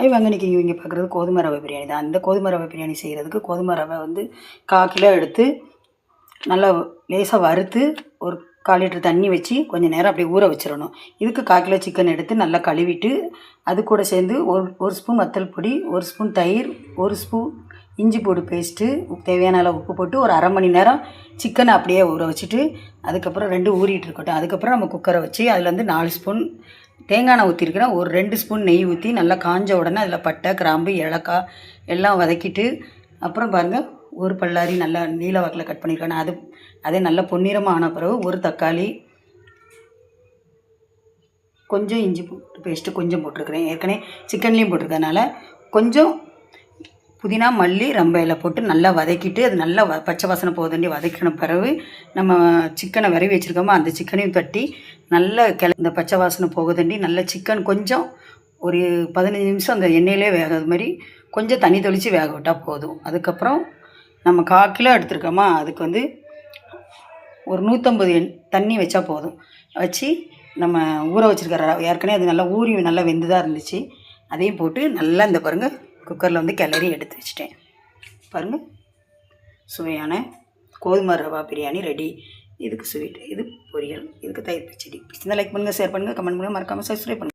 Hi வாங்க, இன்றைக்கி இவங்க பார்க்குறது கோதுமை ரவை பிரியாணி தான். அந்த கோதுமை ரவை பிரியாணி செய்கிறதுக்கு கோதுமை ரவை வந்து 1/4 கிலோ எடுத்து நல்லா லேசாக வறுத்து ஒரு 1/4 லிட்டர் தண்ணி வச்சு கொஞ்சம் நேரம் அப்படியே ஊற வச்சிடணும். இதுக்கு 1/4 கிலோ சிக்கன் எடுத்து நல்லா கழுவிட்டு அது கூட சேர்ந்து ஒரு ஸ்பூன் வத்தல் பொடி, 1 ஸ்பூன் தயிர், 1 ஸ்பூன் இஞ்சி பூண்டு பேஸ்ட்டு, தேவையான அளவு உப்பு போட்டு ஒரு 1/2 மணி நேரம் சிக்கனை அப்படியே ஊற வச்சுட்டு அதுக்கப்புறம் 2 ஊறிட்டு இருக்கட்டும். அதுக்கப்புறம் நம்ம குக்கரை வச்சு அதில் வந்து 4 ஸ்பூன் தேங்காய் எண்ணெய் ஊற்றிருக்கிறேன். ஒரு 2 ஸ்பூன் நெய் ஊற்றி நல்லா காஞ்ச உடனே அதில் பட்டை, கிராம்பு, ஏலக்காய் எல்லாம் வதக்கிட்டு அப்புறம் பாருங்கள் ஒரு பல்லாரி நல்லா நீல வாக்கில் கட் பண்ணியிருக்கேன். அதே நல்லா பொன்னிறமாக ஆன பிறகு ஒரு தக்காளி, கொஞ்சம் இஞ்சி பேஸ்ட்டு கொஞ்சம் போட்டிருக்கிறேன். ஏற்கனவே சிக்கன்லேயும் போட்டிருக்கறனால கொஞ்சம் புதினா, மல்லி, ரம்ப இலை போட்டு நல்லா வதக்கிட்டு அது நல்லா பச்சை வாசனை போகுதுண்டி வதக்கின பிறகு நம்ம சிக்கனை விரவி வச்சுருக்கோமோ அந்த சிக்கனையும் தட்டி நல்லா இந்த பச்சை வாசனை போகுதுண்டி நல்லா சிக்கன் கொஞ்சம் ஒரு 15 நிமிஷம் அந்த எண்ணெயிலே வேகாத மாதிரி கொஞ்சம் தண்ணி தெளித்து வேக விட்டால் போதும். அதுக்கப்புறம் நம்ம 1/4 கிலோ எடுத்துருக்கோமா அதுக்கு வந்து ஒரு 150 தண்ணி வச்சா போதும். வச்சு நம்ம ஊற வச்சுருக்கிற ஏற்கனவே அது நல்லா ஊறி நல்லா வெந்து தான் இருந்துச்சு. அதையும் போட்டு நல்லா இந்த பாருங்கள் குக்கரில் வந்து கிளறி எடுத்து வச்சுட்டேன். பாருங்கள் சுவையான கோதுமை ரவா பிரியாணி ரெடி. இதுக்கு ஸ்வீட், இது பொரியல், இதுக்கு தயிர் பச்சடி. லைக் பண்ணுங்கள், ஷேர் பண்ணுங்கள், கமெண்ட் பண்ணுங்கள், மறக்காமல் சப்ஸ்கிரைப் பண்ணுங்கள்.